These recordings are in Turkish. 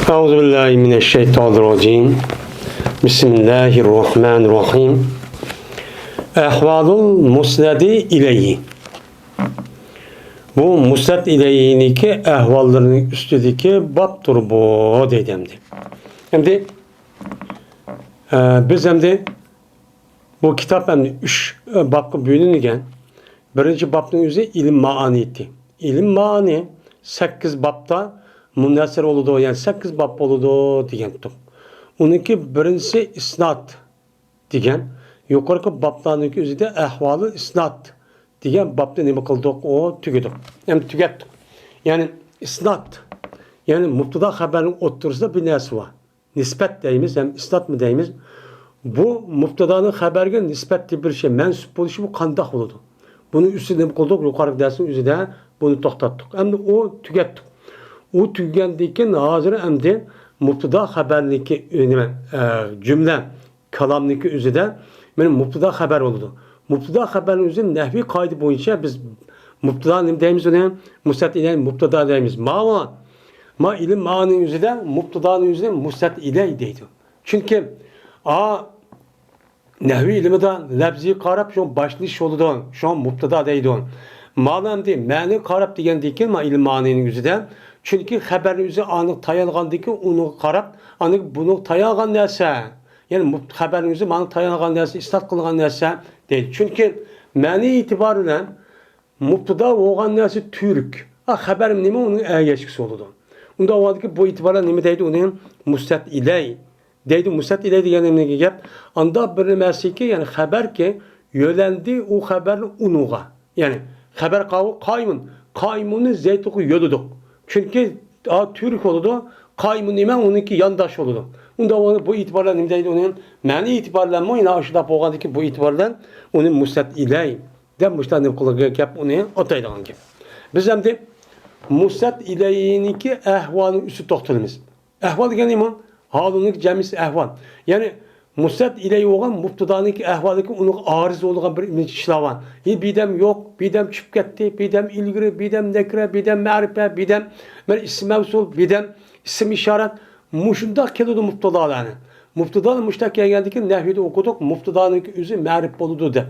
Euzubillahimineşşeytanirracim. Bismillahirrahmanirrahim. Ehvalul musnedi ileyhi. Bu musned ileyhiniki ehvallarının üstündeki baptır bu dedimdi. Şimdi biz hem bu kitap hem 3 babı bölünürken birinci babın yüzü ilim maani etti. İlim maani 8 babda münasır oludu, yani 8 bab oludu degan tutup. Onunki birincisi isnat degan. Yukarıki bablarınki özüde ehvalı isnat degan babda nima qildik, o tugadik. Hem tugatdik. Yani isnat, yani mubtada haberinin o'ttirisida bir narsa var. Nisbat deymiz, hem isnat mı deymiz? Bu mubtadanın haberge nisbatli bir şey, mensup bo'lishi bu qandoq bo'ladi? Buni üstüne nima qildik? Yuqorgi darsning o'zida buni to'xtatdik. Endi o tugatdik. O tugagandan keyin hozir endi mubtada xabarniki cümle kalamniki o'zida mana mubtada xabar bo'ladi. Mubtada xabarning o'zi nahviy qoida bo'yicha biz mubtada nima deymiz, uni mustat ilay mubtada deymiz. Ma ilm ma'ning o'zida mubtadaning o'zida mustat ilay deydi. Chunki nahviy ilmida labziy qarab shu boshlash yo'lidan shu mubtada deydi. Ma'nan de ma'ni qarab degandan keyin ma ilm ma'ning o'zida. Çünkü xabarning o'zi aniq tayinlangandiki uni qarab, aniq buni tayinlagan narsa, yani xabarning o'zi mana tayinlagan narsa, istat qilgan narsa deydi. Çünkü ma'ni itibar bilan mubtada bo'lgan narsa turk. Xabar nima, uning ergashgisi bo'ladi. Unda avvaldagi bu itibarlar nima deydi? Uni mustat ilay deydi. Mustat ilay degan nimaga gap? Anda bir nimasiki, yani xabar ki yo'landi u xabarni unuga. Yani xabar qaymunni zaytuqi yo'lidik. Çünkü Türk oldu, kaymun nime onunki yandaş oldu. Onda bu itibarla ne deydi onun? Mani itibarla mı yine aşıda boğadı ki bu itibarla onun mustat ilay demişler ne kullanıyor ki onu ataydan ki. Biz hem de mustat ilayiniki ehvalın üstü toxtalımız. Ehval yani mi? Halunun cemisi ehval. Yani mustat ilay olan mubtadaniki ehvaliki onun arız olan bir işlavan. Bidem yok, bidem çıkıp gitti, bidem ilgiri, bidem nekre, bidem ma'rife, bidem isim mevsul, bidem isim işaret. Muşundak keludi mubtadalarını. Mubtadanın muştak geldiğindeki nehvide okuduk, mubtadaniki üzü ma'rif boludu de.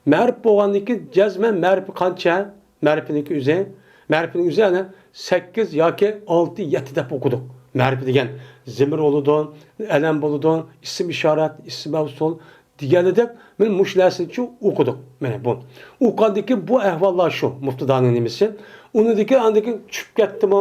Ma'rif boğandaki cezmen ma'rifi kança, ma'rifiniki üzü, ma'rifinin üzerine 8 yaki 6 7 dep okuduk. Ma'rifi degen zemir oludu, elem boludu, isim işaret, isim mevsul diğerleri ben muşlasıcı okuduk. Yani bu. Okudaki bu ehvallar şu, mubtadanın nimesi. Onu diken andaki çıkıp gitti mi?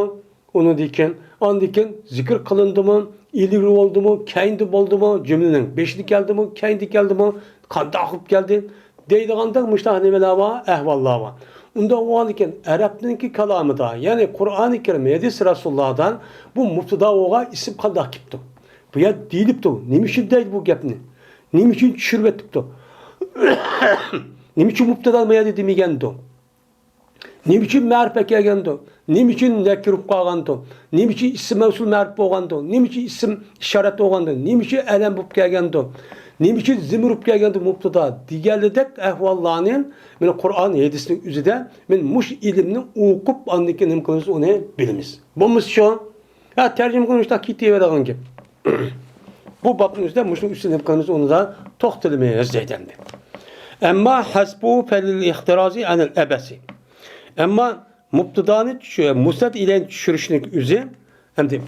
Onu diken andaki zikir kılındı mı? İlgili oldu mu? Kendi oldu mu? Cümlenin beşlik geldi mi? Kendi geldi mi? Kanda akıp geldi. Deydi anda müştahanimeler var, ehvallar var. Onda o anken Arap'ınki kalamı da, yani Kur'an-ı Kerim Hadis Resulullah'dan bu mubtada oğa isim kandak gipti. Bu ya deyilipti. Nimişin deydi bu gapni? Nimişin çürvetipti? Nimişin mubtada meyadi demigendi? Nimişin ma'rife gelgendi? Nimişin nekirip qalgandı? Nimişin isim mevsul ma'rif bolgandı? Nimişin isim işaret bolgandı? Nimişin elem bulup gelgendi? Nimişin zimrup gelgendi mubtada? Diğerledek ehvallarının men Kur'an hadisinin üzerinde men muş ilimni okup andaki nim kılımız onu bilimiz. Bu şu tercüme kılmışta kitap verdiğin gibi. Bu babın üzerinde muşun üstüne kılımız onu da toxtalmaya zeydendi. Amma hasbu felil ihtirazi anil ebesi. Ama mubtadanı musnad ile düşürüşlük üzü hem de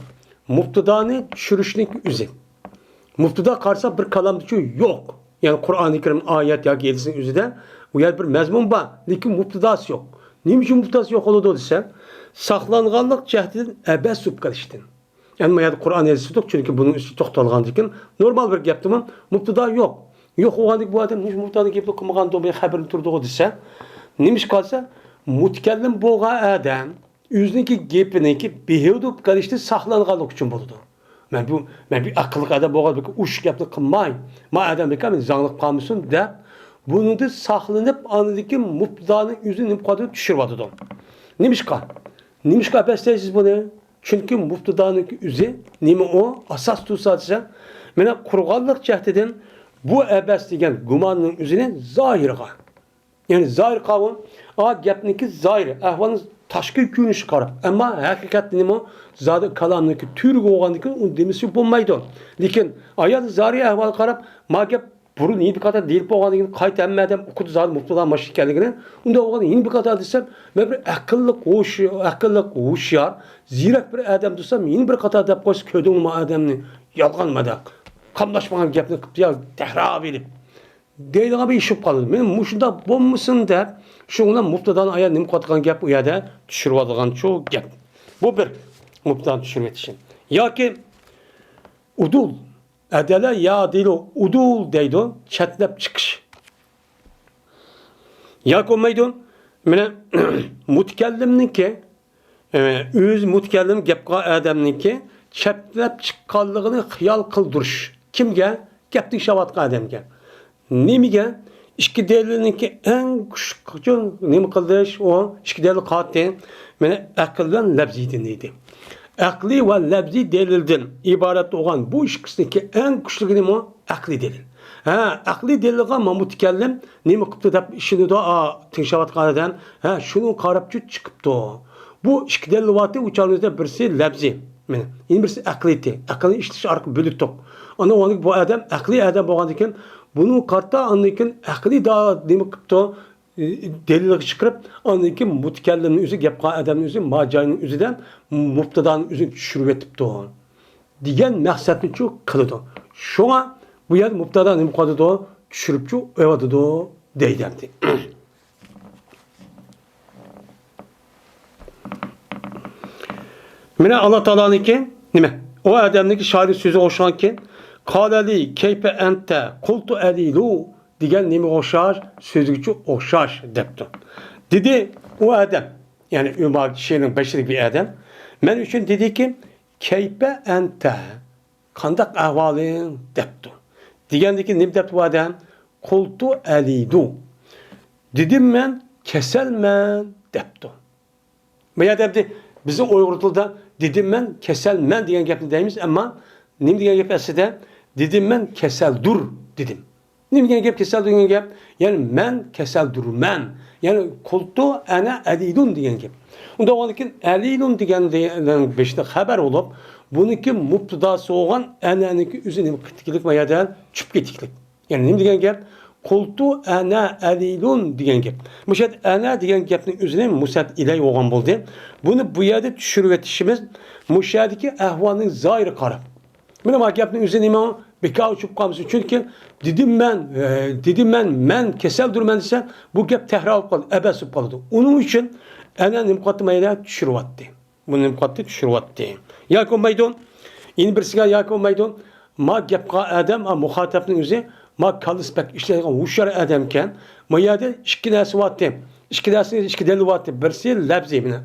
mubtadanı düşürüşlük üzü. Mubtada karşısında bir kalam yok. Yani Kur'an-ı Kerim ayet ya gelsin üzerinde bu yer bir mezmun var. Lakin mubtadası yok. Niçin mubtadası yok oldu desem? Saklanganlık cehdinin ebes subkalıştın. Yani ya Kur'an yazısı yok çünkü bunun üstü toxtalgandıkın normal bir gaptı mı? Mubtada yok. Yok oğandık bu adam niç mubtada gibi kılmagan dolayı haberini turduğu dese. Neymiş kalsa? Mutkellim boğa adam yüzündeki gepineki behevdup karıştı saklanganlık için buldu. Ben bir akıllık adam boğa bir uç yaptı kılmay. Ma adam bir kamen zanlık kalmışsın da bunu da saklanıp anındaki mubtadanın yüzünü kadar düşürvadı da. Neymiş kal? Neymiş kal bestesiz bu ne? Çünkü mubtadanın yüzü neymi o asas tutsatsa mena kurganlık cehdeden bu ebes degen gumanın yüzüne zahir kal. Yani zahir kavun gapniki zahir. Ahvalın tashqi ko'rinishi qarab. Ammo haqiqatda nima? Zodi kalamniki turgi bo'lgandan uni demisi bo'lmaydi. Lekin ayol zari ahvol qarab, magap burun yeni bir kadar deyip bo'lgandan keyin qayta hamma odam o'qidi zodi mubtada mash ekanligini, unda bo'lgan yeni bir kadar desam, men bir aqlli hushyor, ziyrak bir odam desam, yeni bir qator deb qo'ysa ko'dingmi odamni yolg'onmadi. Qamlashmagan gapni qilib ya tahrab edib deydigan bir ish qoldi. Men mushunda bo'lmasin deb shundan mubtadan ayol nima qotgan gap u yerda tushirib olgan shu gap. Bu bir mubtadan tushirib etishim. Yoki udul adala ya dilo udul deydi, chatlab chiqish. Yoki olmaydi. Mana mutakallimniki o'z mutakallim gapga odamniki chatlab chiqqanligini xiyol qildirish. Kimga? Gapni shavatga odamga. Nimiga? İşki delilninki en kuchli nima qildish o ishki delil qat'i mana aqldan labzi dinleydi. Aqli va labzi delildan iborat bo'lgan bu ikkisiniki eng kuchli nima? Aqli delil. Ha, aqli delilga mutakallim nima qilibdi deb ishini da tinshayotgan odam, ha, shuni qarab chiqibdi. Bu ikki delil vati uçarımızda birisi labzi. Mana, endi birisi aqliti. Aqlni ishlash orqali bo'lib. Ana onu bu adam aqli adam bo'lgandan keyin bunu kartta anlayken akli da demek ki delil çıkarıp anlayken mutakallimin üzü gapqa adamın üzü macayının üzüden mubtadanın üzü düşürüp etipti. Digen maksatını çok kılıdı. Şuna bu yer mubtada nima qiladi düşürüp çok evadıdı deydi. Mine Allah Teala'nınki nima? O adamniki şair sözü oşanken Kalali keyfe ente kultu elilu diyen nemi oşar sözgücü oşar depti. Dedi o adam yani ümar şeyinin beşirik bir adam. Men için dedi ki keyfe ente kandak ahvalin depti. Diyendeki nemi depti o adam kultu elilu. Dedim men keselmen depti. Veya depti bizim Uygur'da dedim men keselmen diyen gapni deyimiz ama nemi diyen gap eside dedim ben kesel dur dedim. Ne diyen gap kesel diyen gap? Yani men kesel dur men. Yani kultu ana alilun diyen gap. Onda olankin alilun diyen beşte haber olup bununki mubtadası olan ananiki üzerine kritiklik veya da çüp getiklik. Yani ne diyen gap? Kultu ana alilun diyen gap. Müşahit ana diyen gapın üzerine musat ilay olan buldu. Bunu bu yerde düşürüvetişimiz müşahideki ahvanın zahiri karab. Benim hakikaten üzerine bir kauçuk kalmışım. Çünkü dedim ben kesel durman desem bu gap tehrar kaldı, ebesip kaldı. Onun için ana nimkatmayla düşürüvattı. Bu nimkatı düşürüvattı. Yakın maydon, yeni bir sigara yakın maydon, ma gapka adam, muhatapın üzerine ma kalıspek işleyen uşar adamken, ma yada işkinası vattı. İşki deli vattı. Birisi labzi bine.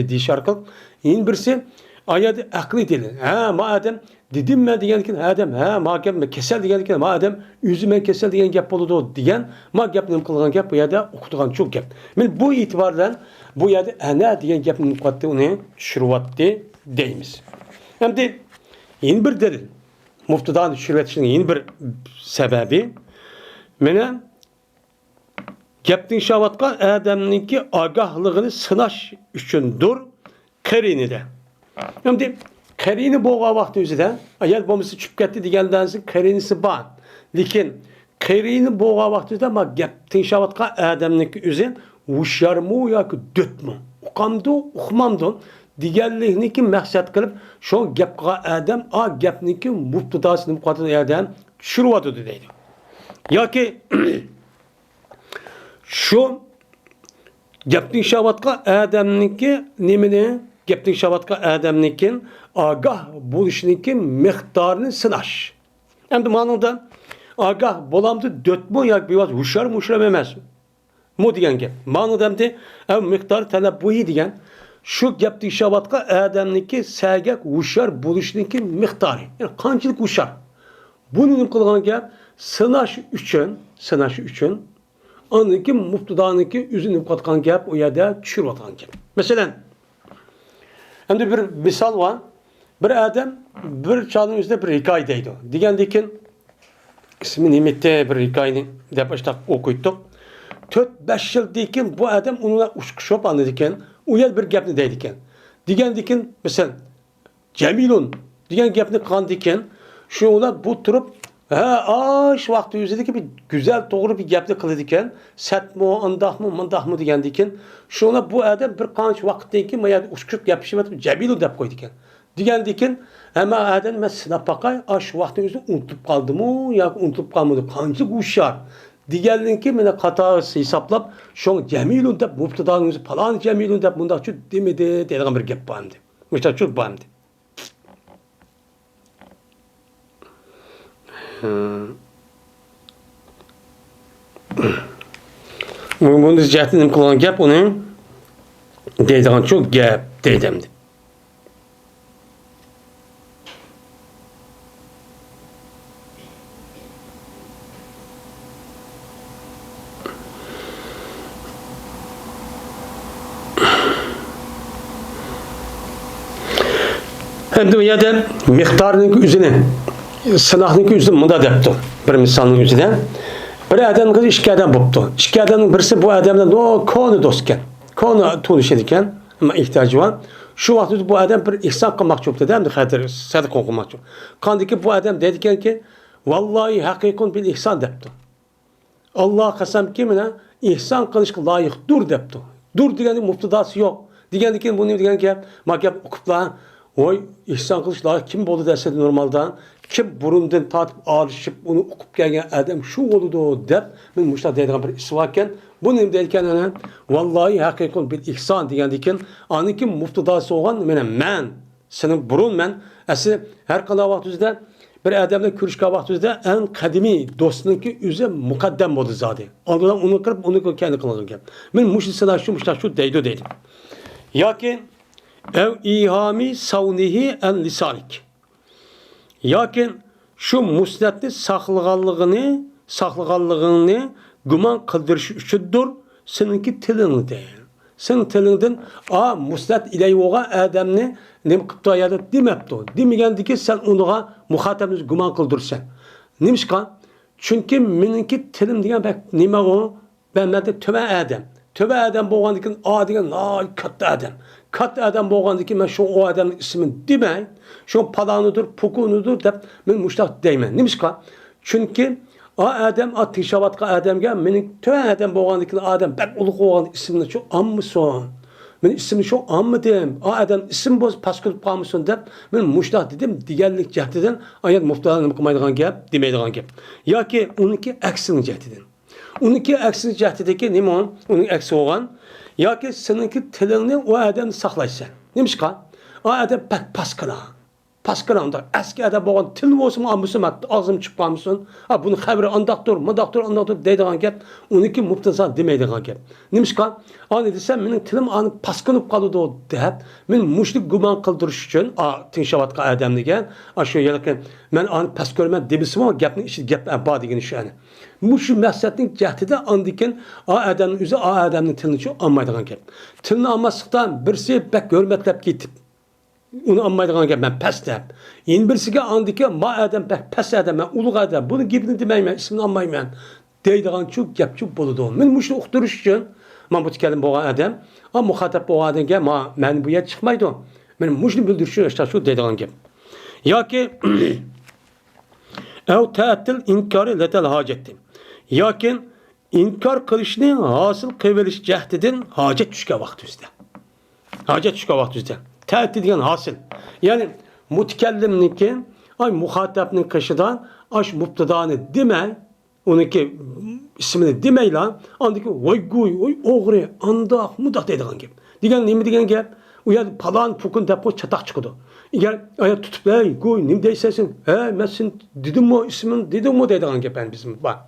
Diş arkalı. Yeni birisi ayet akli dili. Ha ma adam dedim ben diyenken adam ha ma gap kesel diyenken ma adam üzümen kesel diyen gap oldu diyen ma gap nim kılgan gap bu yerde okuduğun çok gap. Men bu itibardan bu yerde ana diyen gap nim kattı onu düşürüvattı deyimiz. Hem de yeni bir delil. Muftadan düşürüvetişinin yeni bir sebebi mene gapning şavatqa adamninki agahlığını sınaş üçündür kerini de. Hem de kerini boğa vakti üzere ayet bombası çıkıp gitti digenden sonra kerinisi bağ. Lakin kerini boğa vakti üzere ama gapning şavatqa adamninki üzere uşar mı ya ki döt mü? Uqamdı, uqmamdı. Diğerliğiniki maksat kılıp şu gapqa adam a gapninki mubtadasını muqaddar adam düşürüvadı deydi. Ya ki şu gapning şavatqa adamninki nemini gapning şavatqa adamninkin agah bo'lishninki miqdorini sinash. Endi ma'noda agah bo'lamdi dötmü yoki biraz hushyor mushram emas. Mu degan gap. Ma'noda endi miqdor talabbuyi degan shu gapning şavatqa adamninki sagak hushyor bo'lishninki miqdori. Yani qanchalik hushyor. Buni nima qilgan gap sinash uchun aniki mubtadaniki üzünü katkan gap o yerde düşürüvatkan gap. Mesela hem de bir misal var. Bir adam bir çağın üzerinde bir hikayedeydi. Digendekin ismi nimette bir hikayeyi de başta okuyorduk. 4-5 yıldan bu adam onunla uçuşup anladıkken, uyar bir gapni deydikken. Digendikken mesela Cemilun diyen gapni kandikken, şu olar bu turup şu vakti yüzündeki bir güzel doğru bir gapni kılıdikken, satmo, andah mı digendikken, şu olar bu adam bir kanç vakitteki mayad uçuşup yapışıp Cemilun dep koydikken. Digendikken ama adam ben sınaf bakay, şu vakti yüzünde unutup kaldı mı ya unutup kalmadı, kancı uşar. Diğerlinki mene hatası hesaplap, şu Cemilun dep mubtadanızı falan Cemilun dep bunda şu demedi, dediğim bir gap bağımdı. Mesela çok bağımdı. Bunu cihetini kullanan gap onun dediğin çok gap dedimdi. Hem de ya da miktarının üzerine sınavının üzerine mında depti. Bir misalının üzerine. Bir adam kız iki adam buldu. İki adamın birisi bu adamdan o konu dostken. Konu tanışırken ama ihtiyacı var. Şu vakti bu adam bir ihsan kılmak çok dedi. Hem de hadir sadık okumak çok. Kandaki bu adam dedikken ki vallahi hakikun bil ihsan depti. Allah kasam kimine ihsan kılış layık dur depti. Dur diyenin muftudası yok. Diyen bunu diyen ki makap okupla oy ihsan kılış layık kim buldu derse normalden kim burundan tatip alışıp onu okup gelgen adam şu oldu dep ben müştah dediğim bir isvakken bunu derken ana vallahi hakikun bil ihsan diyen aniki muftudası olan men senin burun men esi her kala vaktizde bir adamla görüşke vaktizde en kadimi dostunki üze mukaddem oldu zaten. Aldılar onu kırıp onu kendi kılırken. Ben müştah şu deydi dedim. Ya ki ev ihami savnihi en lisanik. Yakin şu musnatni saklığanlığını güman kıldırış üçündür seninki tilini değil. Senin tilinden musnat ile yoga adamni nem kıpta ya da demepti. Demigendi ki sen onuğa muhatabınızı güman kıldırsan. Nimişka? Çünkü meninki tilim diyen bak nime o? Ben de töbe adam. Töbe adam boğandikin diyen katta adam. Katta adam boğandikin ben şu o adamın ismini demey. Şu palanıdır, pukunudur dep men muştak deymen. Nimişka? Çünkü adam tişavatka adam gel menin töbe adam boğandikin adam ben uluk oğan ismini çok ammıson. Men ismini çok ammı deyim. Adam isim boz paskılıp kalmışsın dep men muştak dedim. Diğerlik cehdeden ayet muhtalarını okumaydıgan gap demeydigan gap. Ya ki onunki aksini cehdeden. Onunki aksini cehdedeki neymi on? Onun aksi olan. Ya ki seninki tilini o adamı saklaysan. Nimişka? O adam pek paskına. Paskına onda. Eski adam boğan tilini olsun almışsın. Ağzım çıkıp almışsın. Bunun haberi andaktır, mıdaktır deydiğin gap. Onunki muhtasa demeydiğin gap. Nimişka? Hani desem benim tilim anı paskınıp kalıdı o deyip. Ben muşluk güman kıldırış için tinşavatka adam degen. Şu yerken ben anı pas görmem demişim ama gapın işi gap abba degen işi yani. Muşu mesletin cehdide andiken adamın üzü adamın tilini çok anmaydiğin gap. Tilini anmasıktan birisi pek görmetlep gitip onu anmaydiğin gap ben pes deyip. Yeni birisiga andiken ma adam pek pes adam ben uluk adam bunu gibini demeyim ismini anmayım ben. Deydiğin çok gap çok boludu. Ben muşu uqtırış için ben bu tikelim boğan adam ama muhatap boğan adam gel ben bu yer çıkmaydı. Ben muşu bildirişim işte şu deydiğin gap. Ya ki ev teatil inkarı letel hacetti. Yakin inkar kılışını hasıl kıveliş cehdedin hacet düşke vaktüzde. Hacet düşke vaktüzde. Teatil diyen hasıl. Yani mutikellimninki muhatapnin kaşıdan mubtadanı demey onunki ismini demey lan andaki oy guy oy oğri andak mudak dediğin gibi. Digen nemi digen gel uyan palan pukun depo çatak çıkıdı. Eğer ayet tutup guy nim deysesin ben sen dedim mi ismin dedim mi dediğin gibi ben bizim bak.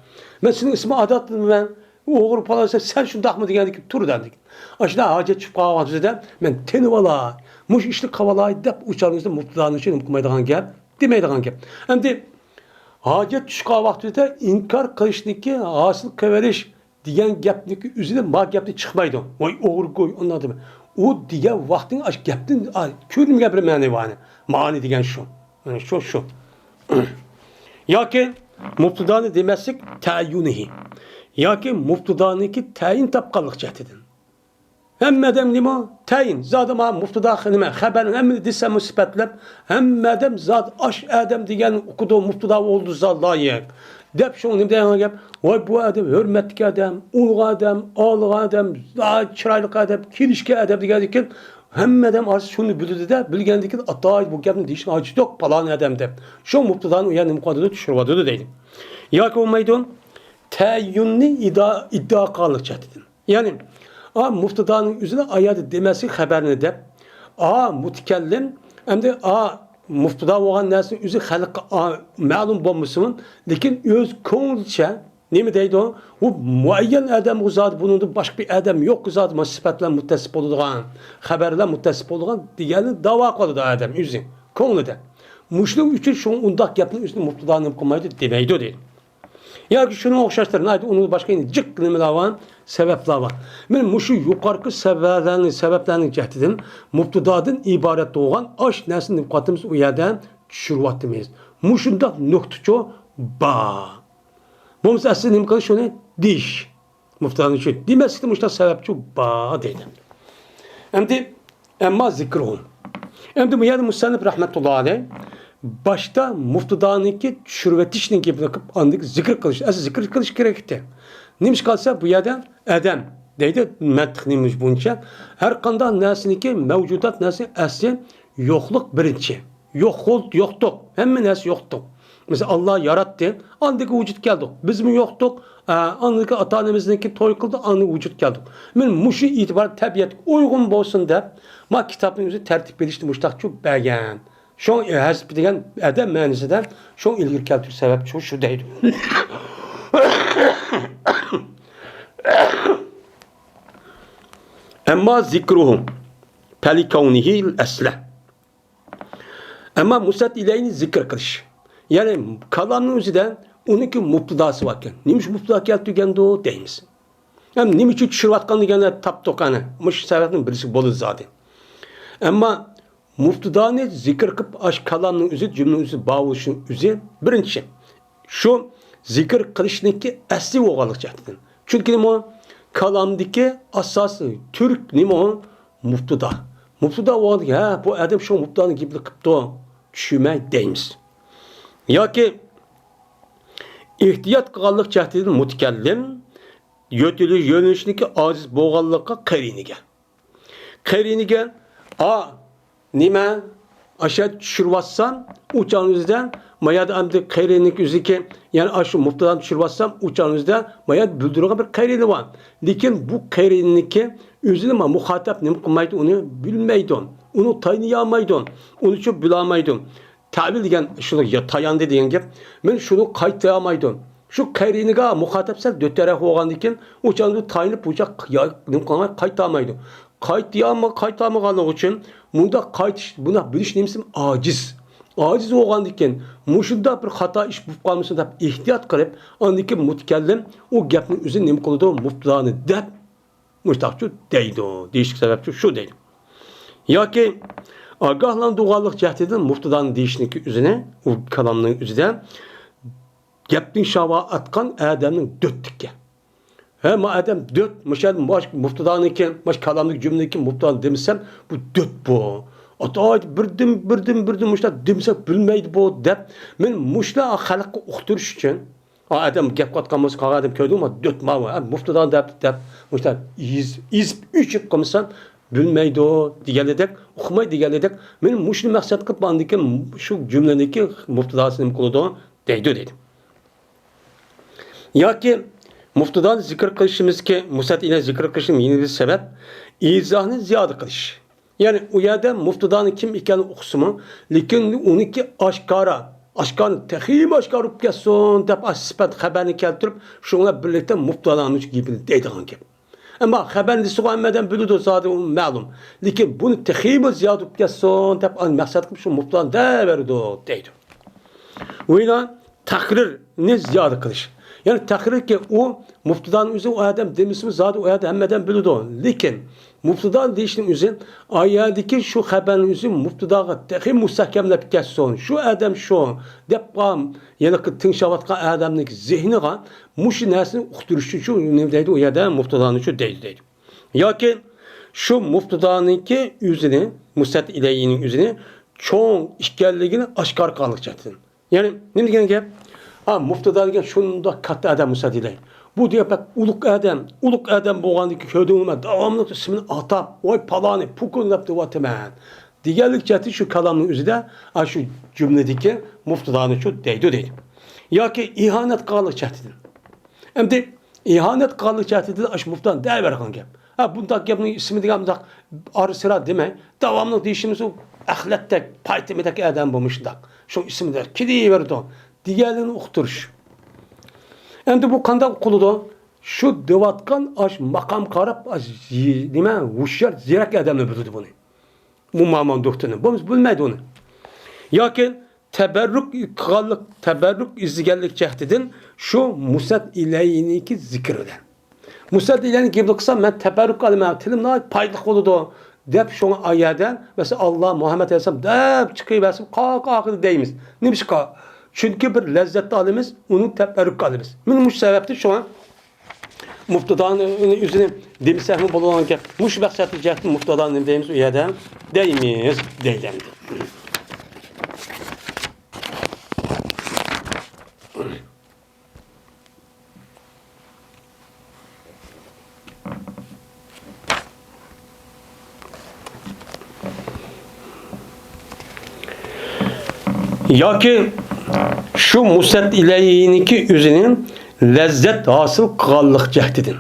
Ben senin ismi adattım ben. Oğul falan sen şundak mı diyendik tur dendik. Aşağıda hacet çıkıp kahvaltıda ben teni vala muş işli kavalay dep uçarınızda mutludan için okumaydıgan gap demeydigan gap. Hem de hacet çıkıp kahvaltıda inkar kılışniki hasıl keveriş diyen gapniki üzerine ma gapni çıkmaydı. Oy oğul koy anladım. O diyen vaktin aş gaptin körüm gapri mani vani. Mani diyen şu. Yani şu. Ya ki mubtadanı demezsek tayyunihi. yoki mubtadaniki tayin topganlik jihatidan. Hammadam nima? Tayin. Zodi ma mubtada nima? Xabarni hamma desam sifatlab, hammadam zot osh adam degan o'qidi mubtada bo'ldi zot loyiq. Deb shu nima degan gap? Voy bu adam hurmatli adam, ulug' adam, oliy adam, chiroyli adam, kelishga adam degan ekan. Hammadam arz shuni bildi-da, bilgandan keyin atoy bu gapni deyish hojat yo'q, falon adam deb. Shu mubtadani u yerni muqoddada tushiradi deydi. Yoki bo'lmaydi, tayyunni iddio qilib chatdi. Ya'ni mubtadaning o'zini ayadi demasi xabarni deb, mutakallim endi mubtada bo'lgan narsa o'zi xalqqa ma'lum bo'lmasin, lekin o'z ko'ngilcha nima deydi u muayyan adam zot buningda boshqa bir adam yo'q zot sifatlar muttasif bo'ladigan xabarlar muttasif bo'ladigan deganni da'vo qiladi adam o'zi ko'nglida. Mushlik uchun shu undaq gapni o'zini mubtadani qilmaydi demaydi deydi. Yoki shuni o'xshashtiradi, uni boshqa jiq nimalar bor, sabablar bor. Men mushu yuqorqi sabablarning jihatidan mubtadodan iborat bo'lgan osh narsani qatimiz u yerdan tushiryapmiz. Mushundaq nuqtacha bor. Bo'lmasa asli nima qilish shuni dish. Mubtadani shu demaslikda mushta sababchi bor deydi. Ammo zikruhum. Endi bu yerda musannif rahmatullohi alayh başta mubtadaniki tushirvatishni gapini qilib andik zikr qilish. Asli zikr qilish kerak edi. Nimish qolsa bu yerda adam deydi mantiqnimiz bo'yicha har qanday narsaniki mavjudot narsa asli yo'qlik birinchi. Yo'qlik. Hamma narsa yo'qlik. Mesela Allah yarattı, andaki vücut geldik. Biz mi yoktuk? Andaki ata-onamizniki to'y qildi, andaki vücut geldik. Men muşu itibar tabiat uygun bo'lsin deb, ma kitobning o'zi tartib berishni mushtaqchu bergan. Şu hasb degan adam ma'nosida shu ilgir keltirish sabab shu deydi. Amma zikruhum palikawnihi al-asla. Amma musat ilayni zikr qilish. Yani kalanın özüden onunki mubtadası varken. Neymiş mubtada keltirgende o deymiz. Hem neymiş tushirayotgan deganlar tap to'qani. Mush sababning birisi bo'ladi zaten. Ammo mubtadani zikr qilib ash kalamning o'zi jumlaning o'zi bo'lishi o'zi birinchi. Shu zikr qilishniki asli o'g'anlik jihatidan. Chunki nima kalamdagi asosi turk nima mubtada. Mubtada o'g'anlik bu adam shu mubtadani gapni qilibdi tushunmay deymiz. Yoki ehtiyot qilganlik jihatidan mutakallim yo'nalishniki ojiz bo'lganlikqa qariniga nima asha tushirvatsam uchanizda mayada amdi qayrinik o'ziki ya'ni ashu mubtadan tushirvatsam uchanizda mayad bildirgan bir qayrini bor. Lekin bu qayriniki o'zini muxatab nima qilmaydi, uni bilmaydi, uni taniyolmaydi, uni chu bilolmaydi. Tabil degan shuni tayandı degan gap. Men shuni qaytaramaydim. Shu qayriniga muxatabsal dört taraf bo'lgandan keyin o'chani tayinib o'cha nima qilmay qaytarmaydi. Qaytarmaganligi uchun bunda qaytish, buni bilish nimsim ojiz. Ojiz bo'lgandan keyin mushunda bir xato ish bo'lib qolmasin deb ehtiyot qilib, undan keyin mutakallim u gapni o'zi nima qiladi, mubtadani deb mustaqchu deydi. Deyish sababchi shu deydi. Yoki agahlandırganlık cihetinden mubtadan deyişniki üzerine, o kalamның üzerine gapning şava atkan adamның döttükke. Hem adam dört, müşahid mubtadaniki, kalamning cümleniki mubtadan demişsem, bu dört bu. Ataydı birdim müşahid demişsem bilmeydi bu dep. Men müşahid xalqqa uqtirish uchun adam gap qatgan bo'lsa, adam ko'rdi ama dört ma mubtadan dep müşahid iz üç qilsan bilmeydi o diyeledek, okumaydı diyeledek. Benim muşlu maksat qilib bandiki şu cümleniki mubtadasını qiladi deydi dedim. Yoki mubtadan zikr qilishimizki, musat ile zikr qilishim yeni bir sebep izahni ziyoda qilish. Yani u yerda mubtadanın kim ekanini o'qisimi, lekin uniki oshkora texim oshkor bo'lib ketsin deb sifat xabarni keltirib, shunga birlikda mubtadani gapini deydigan gap. Ama xabarni so'ramadan biladi zodi ma'lum. Lekin buni texim ziyoda bo'lib ketsin deb maqsad qilib shu mubtadani daverdi deydi. O'yla taqrirni ziyoda qilish. Yani taqrir ki o mubtadanın o'zi o adam demismi zodi o adam hammadan biladi. Lekin Mubtada deyişinin üzün ayadaki şu haberin üzün mubtadaga tehi mustahkemlep kesson. Şu adam şu dep qam yana ki tinşavatqa adamning zihniga mush narsani uqtirish uchun nima deydi u yerda mubtadani shu deydi. Yoki şu mubtadaniki üzünü mustat ilayhining üzünü çoğun işgalligini aşkar qilishadi. Yani nima degan gap? Ha mubtada degan shunda katta adam mustat ilayhi. Bu diye bak uluk adam boğandaki köyde olma devamlı ismini atap, oy palani, pukun yaptı vatemen. Diğerlik cihati şu kalamın üzerinde, şu cümledeki muftadanı şu deydi. Ya ki ihanet kalık cihatidir. Hem de ihanet kalık cihatidir, şu muftadan değer verken gap. Ha bundak yapının ismi diye bundak arı sıra deme, devamlı değişimiz o ahlettek, paytimedeki adam bulmuşdak. Şu ismi der, kidi verdi o. Diğerlerini ukturuş. Endi bu qanday quludu? Şu devatkan aş makam qarab nima hushyor zirak odamlar biladi buni. Bu ma'man doktorni. Bu bilmaydi uni. Yoki tabarruk izganlik jahdidan şu musat ilayiniki zikrida. Musat ilayini kim qilsa men tabarruk qilman, tilimni foyda qiladi deb şuna ayadan mesela Allah Muhammed Aleyhisselam deb chiqib basib qaqaqi deymiz. Nimishqa? Çünkü bir lezzetli alimiz, onun teberrük alimiz. Muş sebepti şu an muftadanın üzerine demisahmi bulunan ki muş maksatlı cehdi muftadanın deyimiz o yerden deyimiz deylemdi. Ya ki şu musat ileyhiniki üzerinin lezzet hasıl kıllık cehdidin.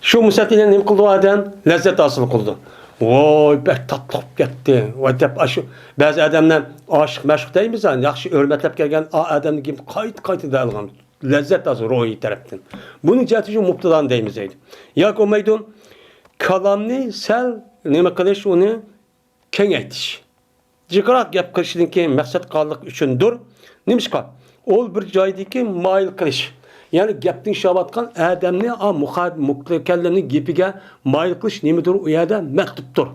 Şu musat ileyhin ne kıldı o adam? Lezzet hasıl kıldı. Oy bek tatlı gitti. Oy dep aşı. Bazı adamlar aşık meşhur değil mi zaten? Yaxşı örmetlep gelgen adamın gibi kayıt edilgan. Lezzet hasıl ruhi taraftan. Bunun cehdi şu mubtadan deyimizeydi. Ya ki o meydun kalamni sel neme kılış onu kengaytiş. Jiqraq gap qilishninki maqsad qanliq uchundir. Nimishqa? Ol bir joydagi moyil qilish. Ya'ni gapning shavatgan odamni mutakallimning gapiga moyil qilish nimadir u yerda maktubdir.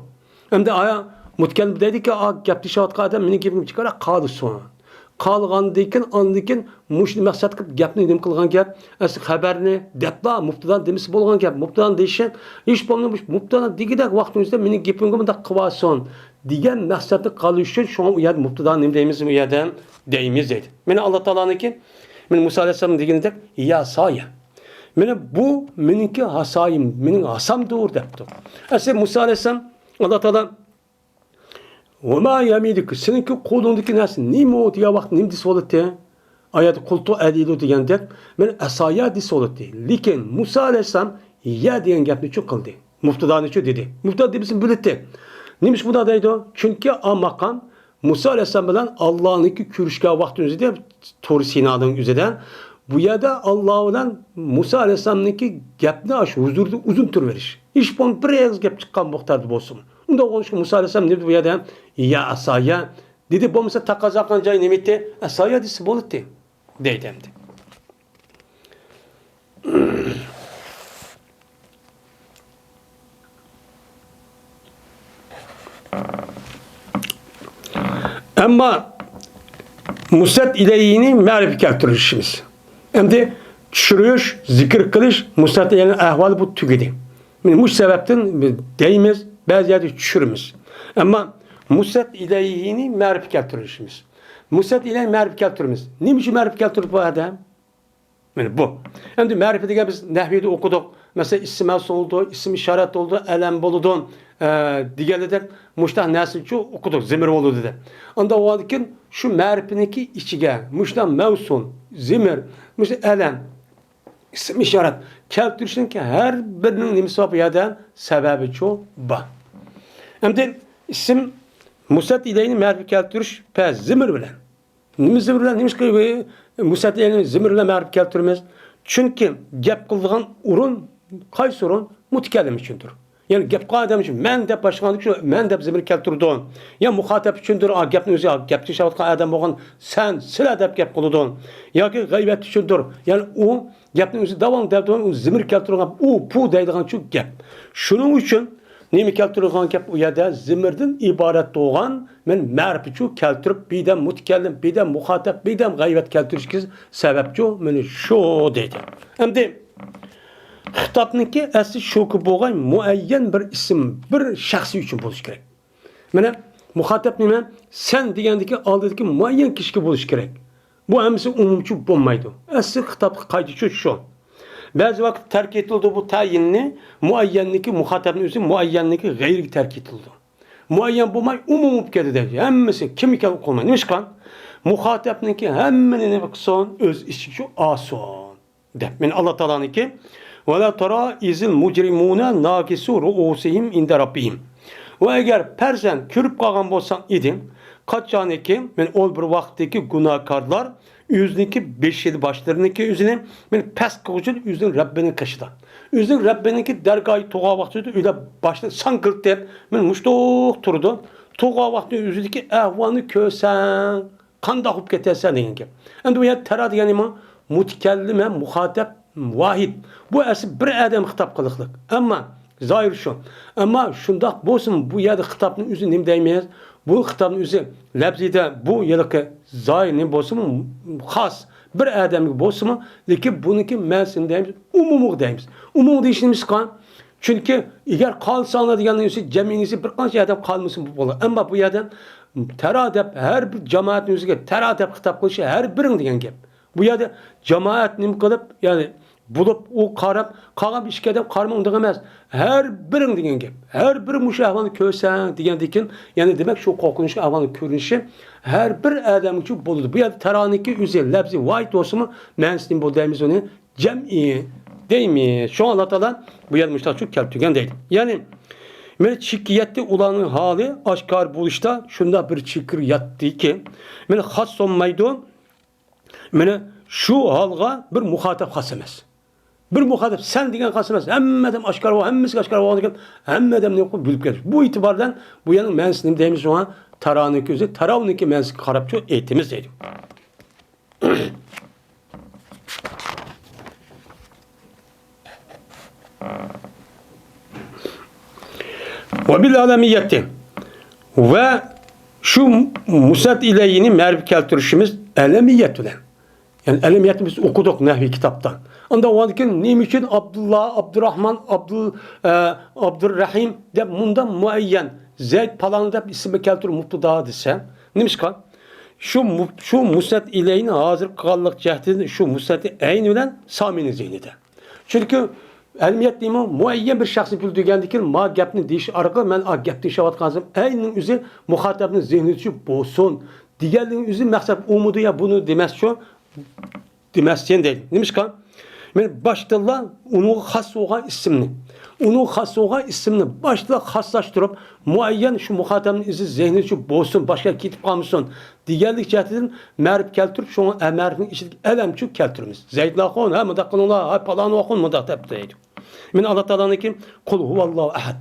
Endi aya mutakallim deydiki, gapni shavatgan odam mening gapimga jiqraq qolsin. Qolgandan andikin mushni maqsad qilib gapni nim qilgan gap, asli xabarni debla mubtadan demisi bo'lgan gap. Mubtadan deyishi hech bo'lmamış. Mubtadan degidek vaqtimizda mening gapimga bunda qilvasin degan maqsadni qilish uchun şu an u yerda mubtadan nim deymiz u yerda deymiz deydi. Meni Alloh taolaniki men Musa alayhisalom deganidek ya soya. Meni bu meniki hasoyim, mening hasamdir debdi. Asli Musa alayhisalom Alloh taolo وما يمينك seninki qo'lingdagi narsa nima degan vaqt nima desa bo'ladi? Oyat qultu adilu degandek men asoya desa bo'ladi. Lekin Musa alayhisalom ya degan gapni chu qildi. Muftadani chu dedi. Muftad debsin bildi. Nimish bunda deydi? Chunki o maqam Musa alayhisalom bilan Allohniki ko'rishgan vaqt o'zida Tur Sinoning o'zidan bu yerda Alloh bilan Musa alayhisalomniki gapni shu huzurda uzun turaverish. Hech bir gap chiqqan muxtarda bo'lsin. Unda olmuş Musa Aleyhisselam dedi bu yerda ya asaya dedi bo'lmasa taqozo qilgan joy nima edi? Asaya desa bo'ladi deydi endi. Ama musat ileyhini ma'rifi keltirishimiz. Endi tushirish, zikr qilish musat ileyhini ahvoli bu tugidi. Bu sebepten deymiz bazı yerde düşürümüz. Ama musat ileyhini ma'rif keltirishimiz. Musat ileyhi ma'rif keltirimiz. Neymiş ma'rif keltirib bu adam? Yani bu. Endi ma'rifetiga biz nahviyda o'qidik. Mesela isim oldu, isim işaret oldu, elem boludu. Diğerler muştah nasılçı o'qidik, zimir oldu dedi. Onda o adkin şu ma'rifiniki ichiga muştah mevsun, zimir, muştah elem, isim işaret keltirishning her birinin nimasi bu yerdan sebebi çoğu bu. Hem de isim musat ileyhini ma'rif keltirish pes zimir bilan. Nima zimir bilan? Nima qilib musat ileyhini zimir bilan ma'rif keltiramiz? Chunki gap qilgan o'rin qaysi o'rin mutakallim uchundir. Yani gap qilgan odam uchun men deb boshqanlik shu men deb zimir keltirdi. Ya muxatab uchundir, gapni o'zi gapni shavotgan odam bo'lgan sen sila deb gap qildi. Yoki g'aybat uchundir. Yani u gapni o'zi davom deb zimir keltirgan u pu deydigan shu gap. Shuning uchun Nemi keltirgan gap u yerda zimirdan iborat bo'lgan men ma'rifatchu keltirib bidam mutakallim, bidam muxotab, bidam g'ayvat keltirishga sababchu meni shu deydi. Endi xitobniki asli shuki bo'lgan muayyan bir ism, bir shaxsiy uchun bo'lish kerak. Mana muxotab nima? Sen degandagi oldidagi muayyan kishiga bo'lish kerak. Bu hammasi umumchi bo'lmaydi. Asli xitob qoidachi shu. Bazı vaqt terk etildi bu tayinni, muayyanniki muhatabni o'zi muayyanniki g'ayriga terk etildi. Muayyan bo'lmay umum bo'lib ketdi. Hammasi kim ekanini qo'ymaydi. Nima qilgan? Muhatabniki hammani nima qilsin, o'z ichiga oson deb. Men Alloh taolaniki va la tara izil mujrimuna nakisu ru'usihim inda rabbihim. Va agar farzand ko'rib qolgan bo'lsang eding, qachoniki men ol bir vaqtdagi gunohkorlar o'ziniki 5 yil boshlarniki o'zini men past qiluvchi o'zining Rabbini qishida. O'zining Rabbiniki dargohi tug'a vaqtida uyda boshda sanqilib deb men mushtoq turdi. Tug'a vaqtda o'ziniki ahvolni ko'rsang, qanday bo'lib ketasan degan gap. Endi bu yer tara degani nima? Mutakallim ham muxotab vahid. Bu asl bir odam xitob qiliqlik. Ammo zoir shu. Ammo shundoq bo'lsin bu yerda xitobni o'zi nima deymiz? Bu xitobni o'zi labzida bu yilqi zoir nima bo'lsin xos bir odamga bo'lsin, lekin buniki ma'sin deymiz, umumiy deymiz. Umumiy deyishimiz qan. Chunki agar qolsanglar deganning o'zi jamiyatda bir qancha odam qolmasin bu bo'ladi. Ammo bu yerdan tara deb har bir jamoatning o'ziga tara deb xitob qilishi har biring degan gap. Bu yerda jamoat nima qilib, ya'ni bulup o qarab, qolgan ishga deb qarama unday emas. Har biring degan gap. Har bir mush ahvolni ko'rsang degandikin, ya'ni demak shu qo'rqinchli ahvolni ko'rinishi har bir odam uchun bo'ladi. Bu yerda taroniki o'zi labzi void bo'lsinmi, ma'nisini bu deymiz uni jam'i deymiz. Shu Allah taolo bu yer mushtaq keltirgan deydi. Ya'ni men chikiyatda ularning holi oshkor bo'lishda shunda bir chikir yatdiki, men xos olmaydi. Meni şu halga bir muhatap xas emas. Bir muhatap sen degan xas emas. Hammadan oshkor va hammasi oshkor bo'lgan, hammadan ne qo'yib bilib keldi. Bu e'tibordan bu yerning ma'nosini deymiz ona taroniki o'zi, tarovniki ma'nosiga qarabchi aytimiz deydi. Ve bil alamiyeti ve şu musat ileyini merv keltirişimiz alamiyet ulan. Yani alamiyetimiz okuduk nehvi kitaptan. Onda o adın neyim için Abdullah, Abdurrahman, Abdurrahim de bundan muayyen Zeyd falan da ismi keltir mutluda dese. Neymiş kan? Şu musat ileyini hazır kallık cehdini şu musati aynı bilen Sami'nin zihnide. Çünkü Elmiyet deyimi muayyen bir şahsı bildirgendikin ma gapni deyiş arqı men a gap deyişavatqansam ayının üzü muhatabının zihni için bolsun. Diğerinin üzü məqsəd umudu ya bunu demez şu demezsen değil. Neymiş kan? Men başdalla onu xas olan isimni. Onu xas olan isimni başla xaslaştırıp muayyen şu muhatabının izi zihni için bolsun. Başka kitip kalmışsın. Diğerlik cəhətinin mərib keltirip şunu əmərinin işidik ələmçük keltirimiz. Zeydin oxun, ha mıdaq qılınlar, ha palanı oxun, mıdaq deyib deyib. Men Allah Teala'nın ki kul huvallahu ahad.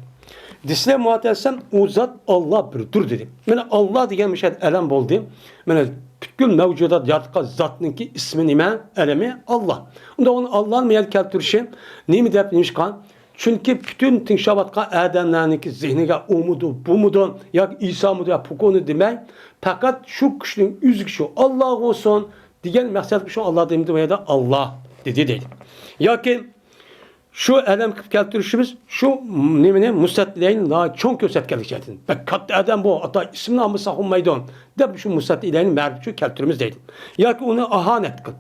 Disle muhatelsem o zat Allah birdir dedi. Men Allah degan müşahid elem oldu. Men bütün mevcudat yaratıkan zatının ki ismi nime? Elemi Allah. Onda onu Allah'ın meyel keltirişi neymi deyip neymiş kan? Çünkü bütün tinşavatka adamlarının ki zihnine umudu, bumudu, ya İsa mıdır ya pukonu demek. Fakat şu kişinin üzgü şu Allah olsun diyen maksat şu Allah demedi veya da Allah dedi değil. Ya ki şu elem keltirişimiz şu nemine müstetliğin daha çok köset gelecektin. Bak kat adam bu hatta ismini ama sakınmaydı. De şu müstetliğin merbiçü keltirimiz değil. Ya ki onu ahanet kıl.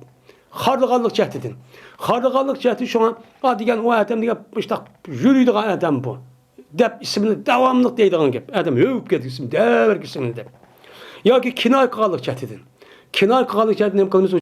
Harlıqallık cəhdidin. Harlıqallık cəhdi şu an diyen o adam diyen işte yürüydü adam bu. Dep ismini devamlılık deydiğin gibi. Adam övüp gedik ismini, dever ismini de. Ya ki kinay qalıq cəhdidin. Kinay qalıq cəhdidin hem kılımız